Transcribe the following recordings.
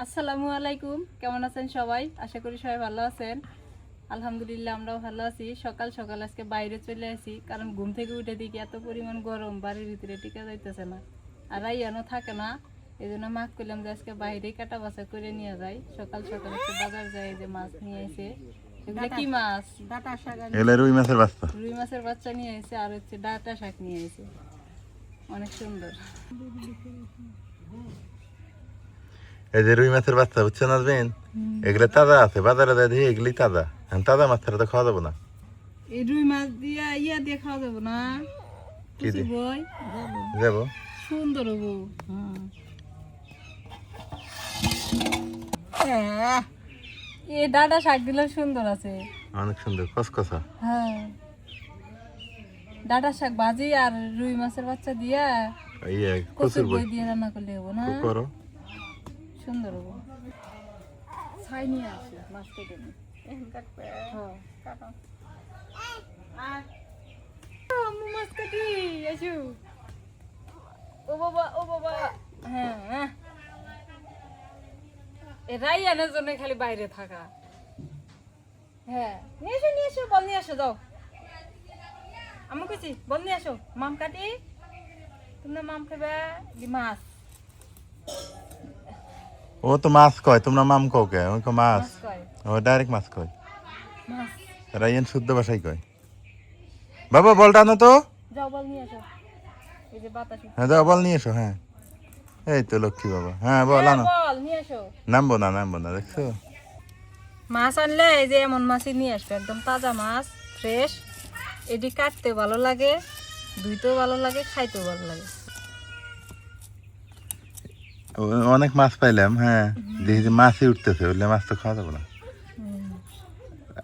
আসসালামু আলাইকুম, কেমন আছেন সবাই? আশা করি সবাই ভালো আছেন। আলহামদুলিল্লাহ আমরাও ভালো আছি। সকাল সকাল আজকে বাইরে চলে আসি, কারণ ঘুম থেকে উঠে দেখি এত পরিমাণ গরম, বাড়ির ভিতরে টিকা যাইতেছে না। আর রাইয়ানো থাকে না, এই জন্য মাক করলাম যে আজকে বাইরেই কাটা বাছা করে নিয়ে যাই। সকাল সকাল একটু বাজার যাই, যে মাছ নিয়ে এসে। এগুলো কি মাছ? ডাঁটা শাক। এগুলো রুই মাছের বাচ্চা। রুই মাছের বাচ্চা নিয়ে এসে, আর হচ্ছে ডাঁটা শাক নিয়ে এসে। অনেক সুন্দর। এই যে রুই মাছের বাচ্চা, বুঝছেন আসবেন? এগুলো তাজা আছে, বাজারে যাই দেখি এগুলি তাজা। তাজা মাছ ছাড়া তো খাওয়া যাবো না। এই রুই মাছ দিয়া দিয়ে খাওয়া যাবো না? কি দিয়ে বই যাবো? সুন্দর হবো। এই ডাঁটা শাক গুলো সুন্দর আছে, অনেক সুন্দর কসকসা। হ্যাঁ। ডাঁটা শাক ভাজি আর রুই মাছের বাচ্চা দিয়া কচুর বই দিয়ে রান্না করলে হবো না? করো, সুন্দর হবো। ছাই নিয়ে আসি, মাছ কেটে নি। মাছ কাটি আসু। ও বাবা, ও বাবা। হ্যাঁ, রাইয়ানের জন্য খালি বাইরে থাকা। হ্যাঁ, নিয়ে এসো বল, নিয়ে আসো, যাও। আমি কইছি বল নিয়ে আসো, মাম কাটি। তোমরা মাম খাবে মাছ। ও তো মাছ কয়, তোমরা মাম কও কে? ওই কো মাছ, কয় ও ডাইরেক্ট মাছ কয়। মাছ। রাইয়ান শুদ্ধ ভাষাই কয়। বাবা বলটা আনো তো। যাও বল নিয়ে আসো। এই যে বাতাস। হ্যাঁ যাও বল নিয়ে এসো। হ্যাঁ এই তো লক্ষ্মী বাবা। হ্যাঁ বল আনো। বল নিয়ে আসো। নামবো না, দেখছো? মাছ আনলে এই যে এমন মাছই নিয়ে আসবে, একদম তাজা মাছ, ফ্রেশ। এটি কাটতে ভালো লাগে, ধুইতেও ভালো লাগে, খাইতেও ভালো লাগে। অনেক মাছ পাইলাম। হ্যাঁ দেখি যে মাছই উঠতেছে, বললে মাছ তো খাওয়া যাবো না।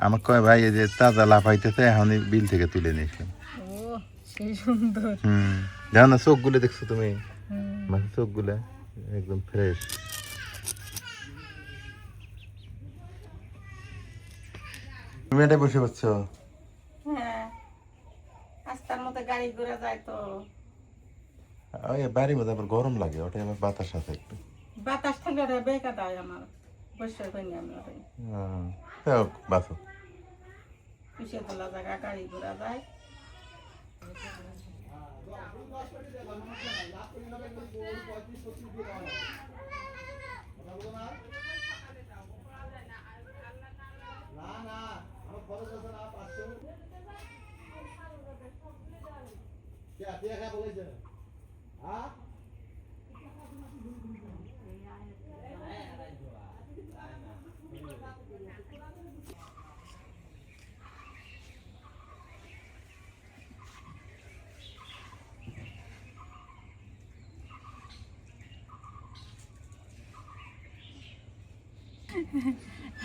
আমার কয় ভাই এই যে তাজা লাফাইতেছে, এখনই বিল থেকে তুলে নিয়েছিলাম। ও সেই সুন্দর। দেখো না চোখগুলো, দেখছো তুমি মাছের চোখগুলো একদম ফ্রেশ। তুমি এটা বসে পড়ছো? হ্যাঁ, আস্তার মতো গাড়ি ঘোড়া যায় তো। ওই বাড়ির মধ্যে আবার গরম লাগে, ওটা আবার বাতাস আছে একটু। বাতাস ঠান্ডা বেকা দেয় আমার, বসে কই না আমরা। বাসো কিসে তোলা জায়গা গাড়ি ঘোড়া যায়।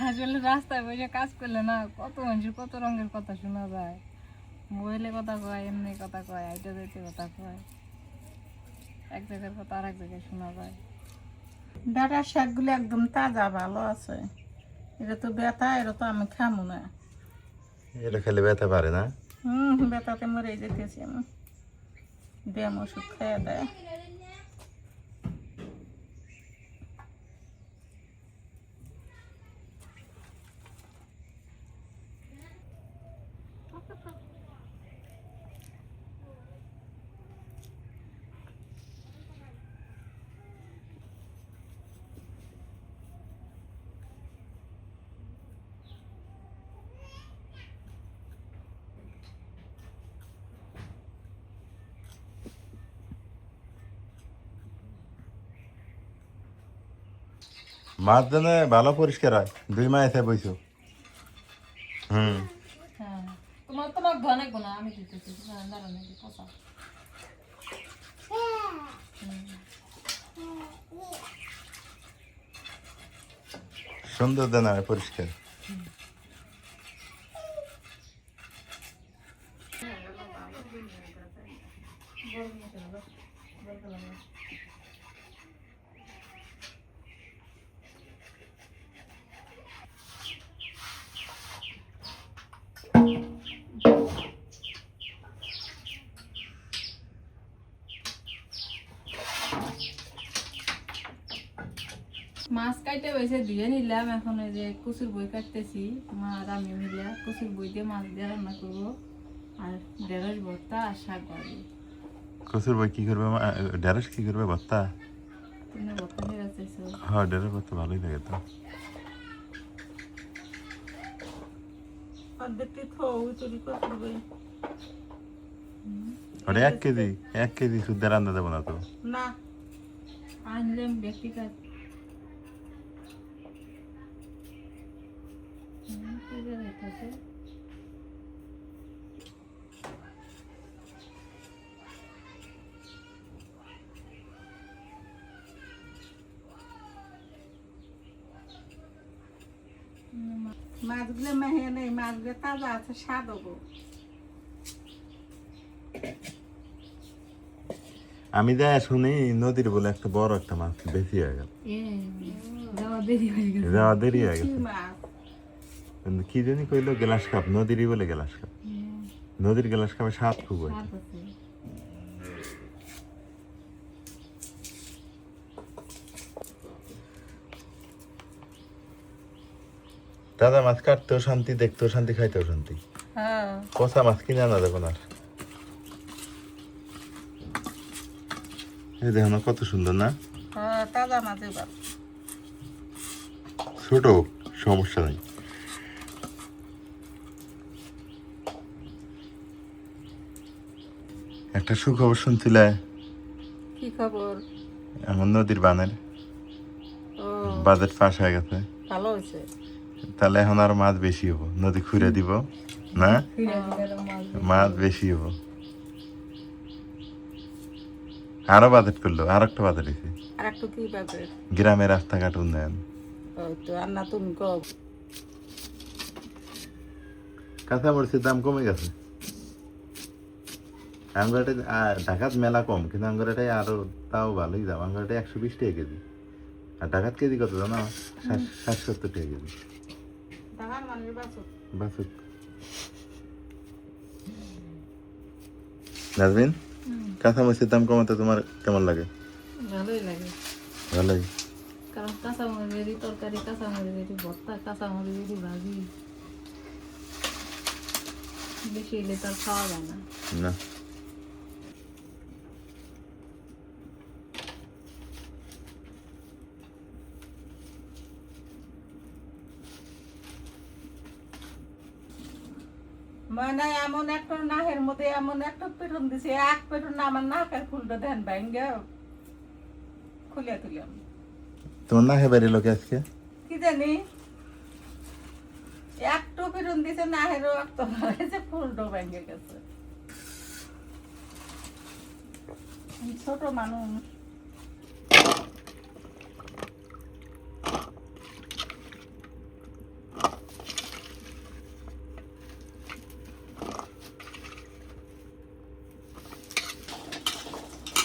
আসলে রাস্তায় বসে কাজ করলে না, কত মানুষের কত রঙের কথা শোনা যায়। মোবাইলে কথা কয়, এমনি কথা কয়, আইটা যাইতে কথা কয়, এক জায়গার কথা আর এক জায়গায় শোনা যায়। ডাঁটার শাকগুলো একদম তাজা, ভালো আছে। এটা তো ব্যথা, এটা তো আমি খামো না। এটা খেলে ব্যথা পারে না? ব্যথাতে মরে যেতেছি আমি। ব্যায়াম ওষুধ খেয়ে দেয়। মাছ যেন ভালো পরিষ্কার হয়, 2 মাস এসে বইছো। হ্যাঁ, তোমার ধনে গোনা আমি দিতেছি, দাঁড়ানো কথা। সুন্দর দেন পরিষ্কার। মাছ কাইটে বেছে ধুয়ে নিলাম, এখন ওই যে কচুর বই কাটতেছি, মা আর আমি মিলে কচুর বই দিয়ে মাছ দিয়ে রান্না করবো, আর ঢেঁড়স ভর্তা আর শাক ভাজি। কচুর বই কি করবে ঢেঁড়স কি করবে ভর্তা? তুমি ভর্তা নিয়ে চাইছো? হ্যাঁ ঢেঁড়স ভর্তা ভালোই লাগে তো। ওটা 1 কেজি শুদ্ধ রান্না দেবো না তো। না আনলাম ব্যক্তিগত মাছগুলো মেহে নেই, মাছগুলো তাজা আছে, স্বাদ হবো। আমি যা শুনি নদীর বলে একটা বড় একটা মাছ বেশি হয়ে গেল, যাওয়া দেরি হয়ে গেছে। যাওয়া দেরি হয়ে কি গেছে। মাছ? কিন্তু কি জানি কইলো গ্লাস কাপ, নদীরই বলে গ্লাস কাপ। নদীর গ্লাস কাপে স্বাদ খুব হয়। স্বাদ আছে। দাদা মাছ কাটতেও শান্তি, দেখতেও শান্তি, খাইতেও শান্তি। হ্যাঁ পচা মাছ কিনে আনা যাবে না। এই দেখো না কত সুন্দর না, হ্যাঁ, তাজা মাছ এবার। ছোট সমস্যা নেই। একটা সুখবর শুনছিলে, কি খবর? এখন নদীর বানের ও, বাজেট পাস হয়ে গেছে, ভালো হয়েছে। তাহলে এখন আর মাছ বেশি হবো, নদী খুঁড়ে দিব না, ফিরে দিলে মাছ মাছ বেশি হবো। আরো বাজেট করলো, আর একটা বাজেট হয়েছে আর একটু কি পাবে? গ্রামের রাস্তাঘাট উন্নয়ন। ওই তো আর না, তুমি কও। কাঁচামরিচের দাম কমে গেছে। আঙ্গুরটা ঢাকাত মেলা কম, কিন্তু আঙ্গুরটাই আরো তাও ভালোই দাম। আঙ্গুরটা 120 টাকা কেজি, আর ঢাকাত কেজি কত জানো? 60-70 টাকা কেজি। ঢাকার মানুষ বাঁচো। বাসুক নাজমিন, কাঁচামরিচের দাম কমাতে তোমার কেমন লাগে? ভালোই লাগে, ভালোই। কারণ কাঁচামরিচেরই তরকারি, কাঁচামরিচেরই ভর্তা, কাঁচামরিচেরই ভাজি, বেশি হলে তার খাওয়া যায় না। না মানে এমন একটা নাহের মধ্যে এমন একটা পেটন দিছে, এক পেটন না আমার নাকের ফুলটা দেন ভাঙ্গে খুলে তুলাম। তোমার না হেবারি লোকে আজকে কি জানি একটু পেটন দিছে, নাহেরও একটা ফুলটা ভেঙে গেছে। ছোট মানুষ।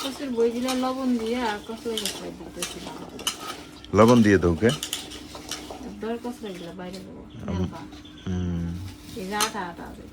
কচুর বইগুলো লবণ দিয়ে আর কচলা গেছে দিতেছিলাম, লবণ দিয়ে দাও ওকে। দর কচলা গেলে বাইরে দেবো, এই যে আটা আটা আছে।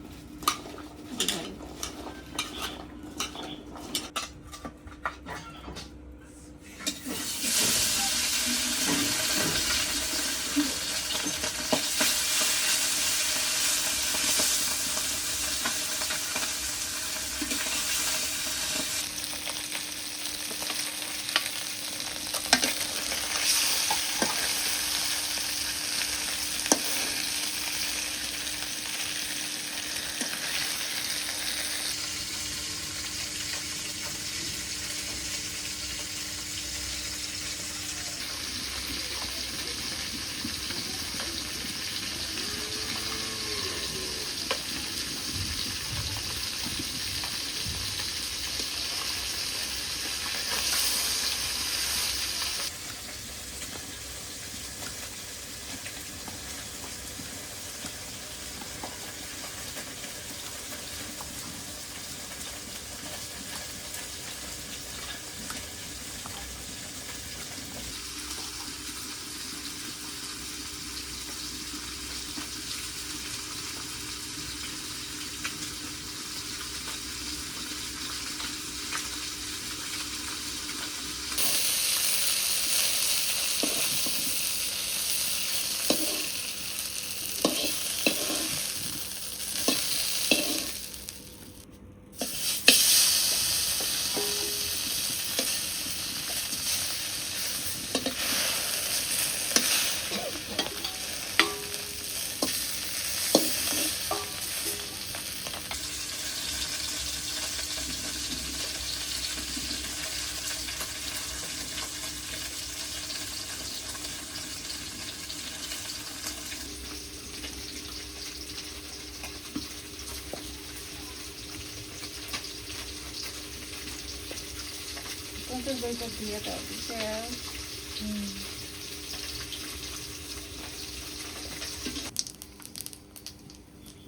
তো বইটা দিয়ে দাও দিতে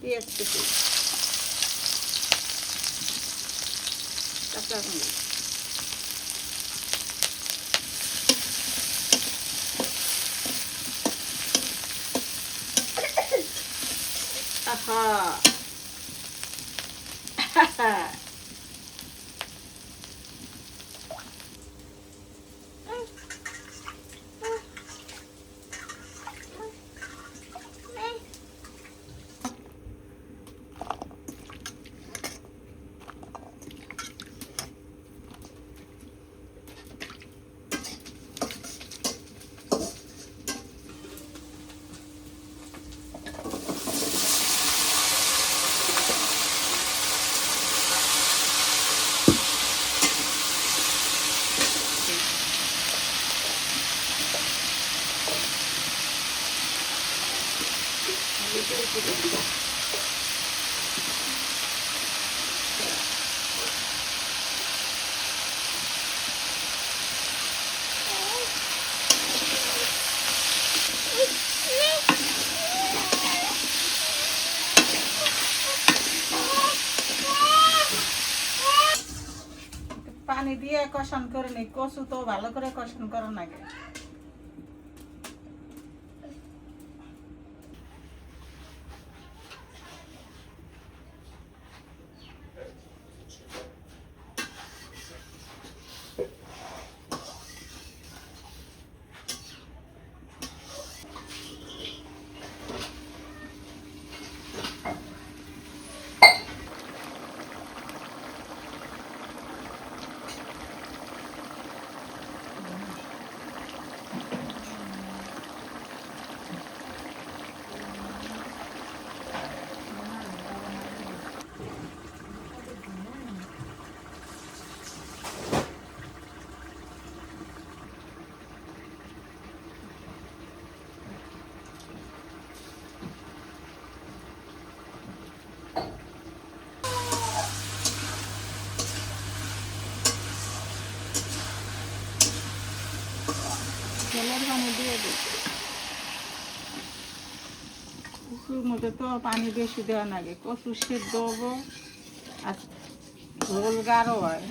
পেঁয়াজ কুচি কাঁচা মরিচ আহা পানি দিয়ে কষান করে নি কচু তো ভালো করে কষান করার লাগে তেলের পানি দিয়ে দিই কচুর মধ্যে তো পানি বেশি দেওয়া লাগে কচু সিদ্ধ হবো আর ঝোল গাঢ় হয়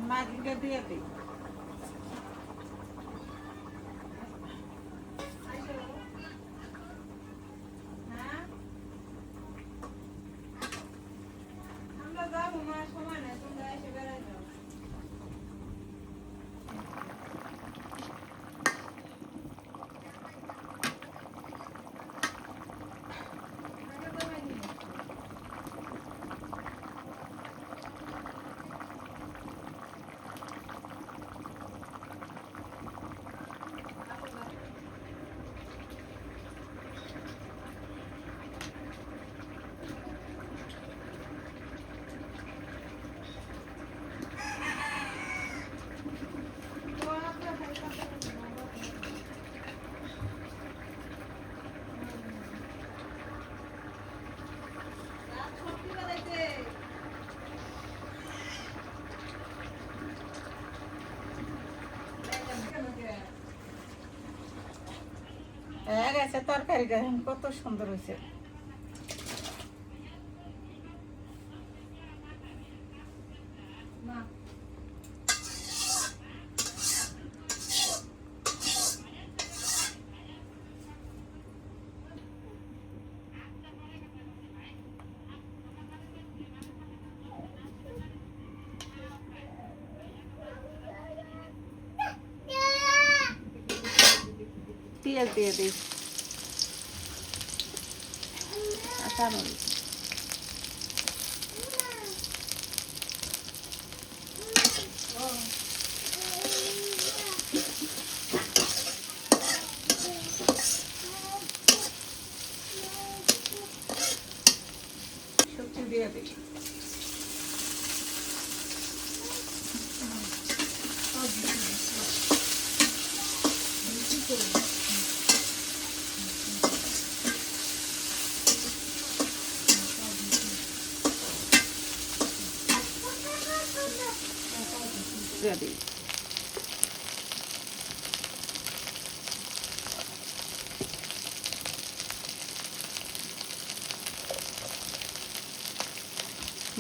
মাছগুলো দিয়ে দিই গেছে তরকারিটা কত সুন্দর হয়েছে পেঁয়াজ দিয়ে দিই কাঁচামরিচ দিয়ে দিই।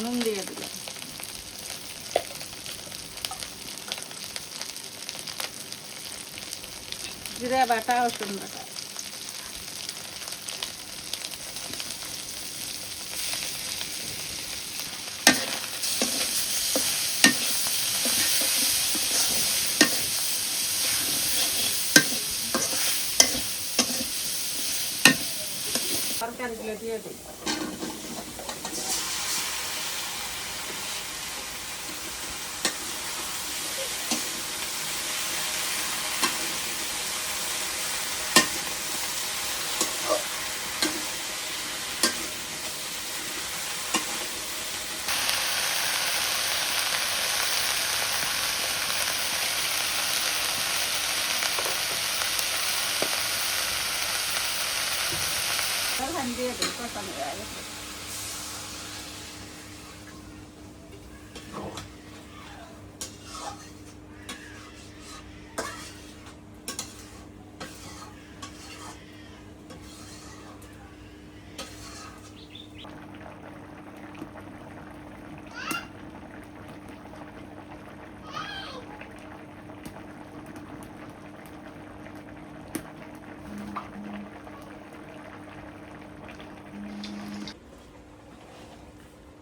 নুন দিয়ে দিলাম। জিরা বাটা, রসুন বাটা। তরকারিগুলো দিয়ে দিই। তরকারি দিয়ে দিই, কষানো হয়ে গেছে।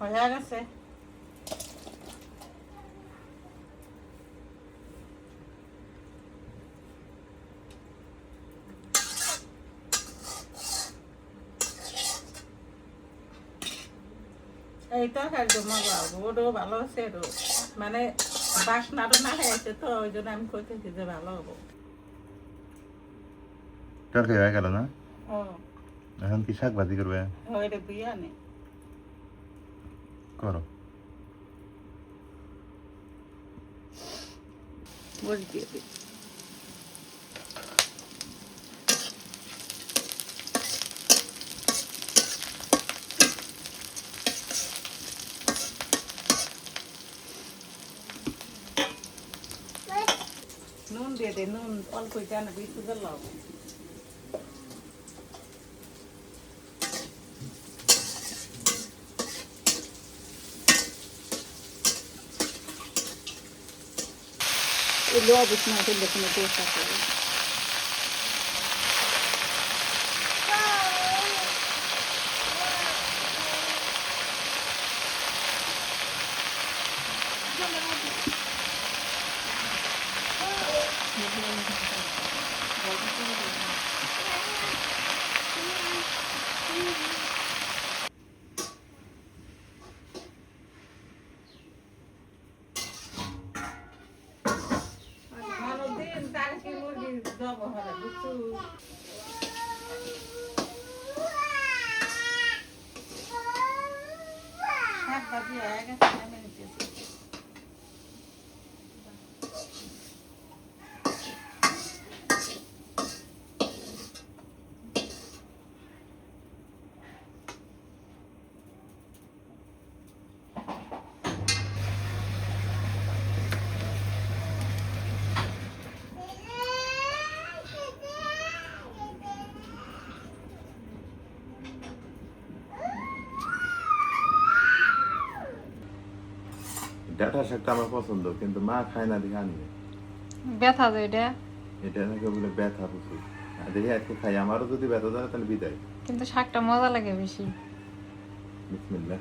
হয়ে গেছে। এই তরকারিটা মজা হবে, ওটাও ভালো হচ্ছে, এটাও মানে বাসনাটা না হয়েছে তো ওই জন্য আমি কইতেছি যে ভালো হবো। তরকারি হয়ে গেল না? ও এখন কি শাক ভাজি করবে? এটা বিরিয়ানি করো। মরিচ দিয়ে দিই। নুন দিয়ে দিই, নুন অল্প জান, বেশি দিলাম। এগুলো অবশ্যই না করলে কোনো টেস্ট আসে না। দিন তার কি মুরগি দেবো হবে বুঝছো? শাক ভাজি হয়ে গেছে, নামিয়ে নিতেছি। ডাঁটা শাকটা আমার পছন্দ, কিন্তু মা খায় না দেখে আনি না। ব্যথা যায় এটা, এটা নাকি বলে ব্যথা প্রচুর। দেখি আজকে খাই, আমারও যদি ব্যথা ধরে তাহলে বিদায়। কিন্তু শাকটা মজা লাগে বেশি। বিসমিল্লাহ।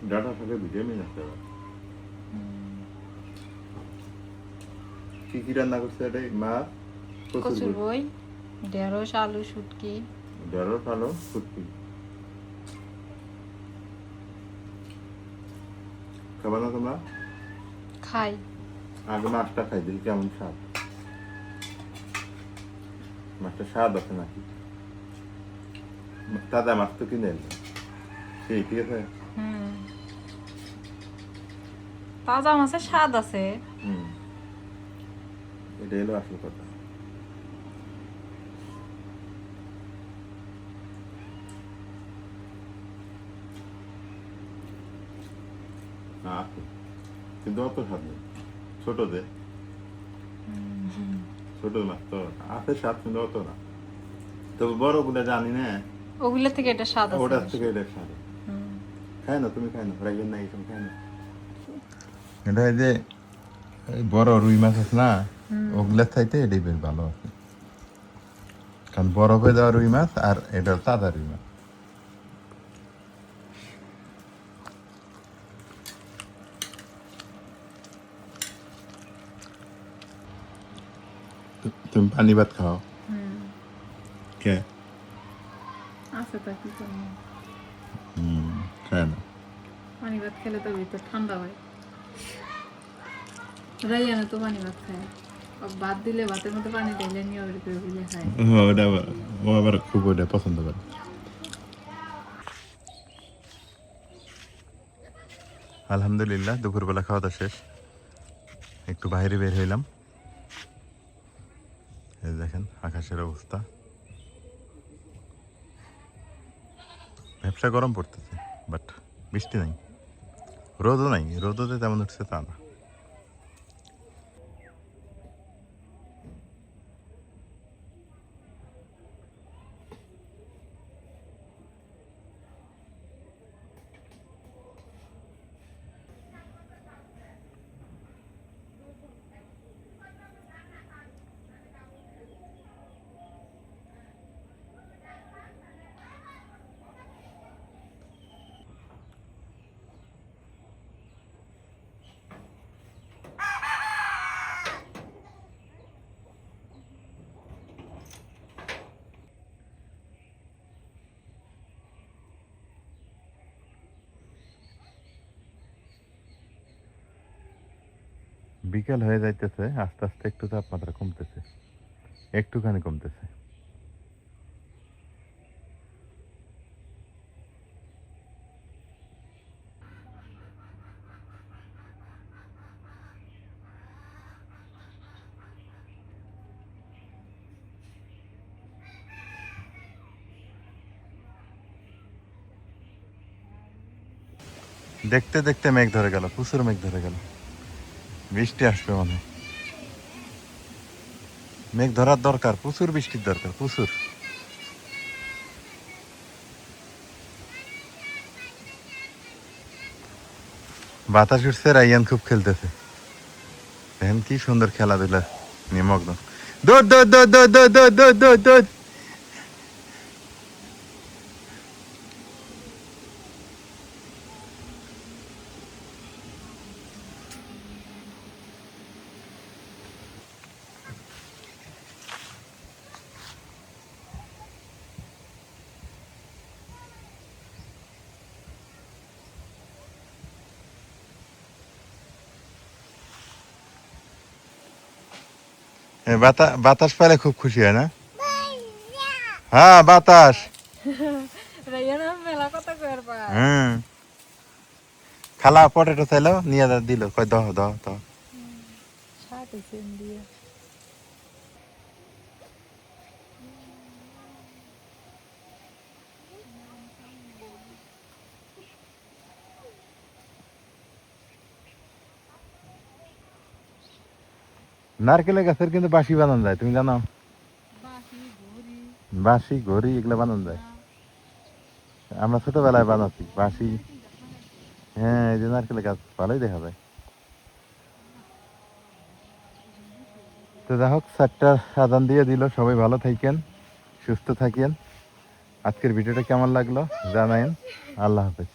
ডাঁটা শাকে ভিটামিন আছে আবার। কি কি রান্না করছে এটাই মা? কচুর বই, ঢেঁড়স, আলু, শুটকি। ঢেঁড়স, আলু, শুটকি। খাবার না তোমরা? খাই। আগে মাছটা খাই, দেখি কেমন স্বাদ। মাছটা স্বাদ আছে নাকি? তাজা মাছ তো কিনে এলো সেই, ঠিক আছে। তাজা মাছের স্বাদ আছে। এটা এলো আসল কথা। আচ্ছা কিন্তু অত স্বাদ নেই ছোট যে ছোট মাছ তো আছে স্বাদ কিন্তু অত না তবে বড় গুলা জানি না ওগুলো থেকে এটা স্বাদ আছে ওটার বেশি। থেকে এটা স্বাদ হুম। খাই না তুমি খাই না রাইবেন না এরকম খাই না এটা এই যে এই বড় রুই মাছ আছে না ওগুলার চাইতে এটাই বেশ ভালো আছে কারণ বরফে দেওয়া রুই মাছ আর এটা তাজা রুই মাছ তুমি পানি ভাত খাও হুম। কে আছে তা কি করবো, খায় না পানি ভাত খেলে তো ভিতর ঠান্ডা হয়। রাইয়ানা তো পানি ভাত খায়, ও ভাত দিলে ভাতের মধ্যে পানি ঢেলে নিয়ে ওই করে বুঝে খায়। ওটা ও আবার খুব ওটা পছন্দ করে আলহামদুলিল্লাহ দুপুরবেলা খাওয়া দাওয়া শেষ একটু বাইরে বের হইলাম এই দেখেন আকাশের অবস্থা ব্যবসা গরম পড়তেছে বাট বৃষ্টি নাই রোদও নাই রোদতে তেমন উঠছে তা না বিকেল হয়ে যাইতেছে আস্তে আস্তে একটু তাপমাত্রা কমতেছে একটুখানি কমতেছে দেখতে দেখতে মেঘ ধরে গেল প্রচুর মেঘ ধরে গেল বৃষ্টি আসবে মনে হয়। মেঘ ধরার দরকার প্রচুর বৃষ্টির দরকার প্রচুর বাতাস উঠছে রাইয়ান খুব খেলতেছে দেখেন কি সুন্দর খেলাধুলা নিমগ্ন দৌড় দৌড় দৌড় দৌড় দৌড় দৌড় দৌড় দৌড় দৌড় বাতাস পেলে খুব খুশি হয় না হ্যাঁ বাতাস রাইয়ানা মেলা কথা কয়ার পা খালা পটেটো চাইলো নিয়ে দিল কয় দহ দহ দহ সাথে সেন দিয়ে নারকেলের গাছের কিন্তু বাঁশি বানানো যায় তুমি জানো বাঁশি ঘড়ি এগুলো বানানো যায় আমরা ছোটবেলায় বানাচ্ছি বাঁশি হ্যাঁ এই যে নারকেলের গাছ ভালোই দেখা যায় তো যাই হোক 4টা আজান দিয়ে দিল সবাই ভালো থাকেন সুস্থ থাকেন আজকের ভিডিওটা কেমন লাগলো জানায়েন আল্লাহ হাফেজ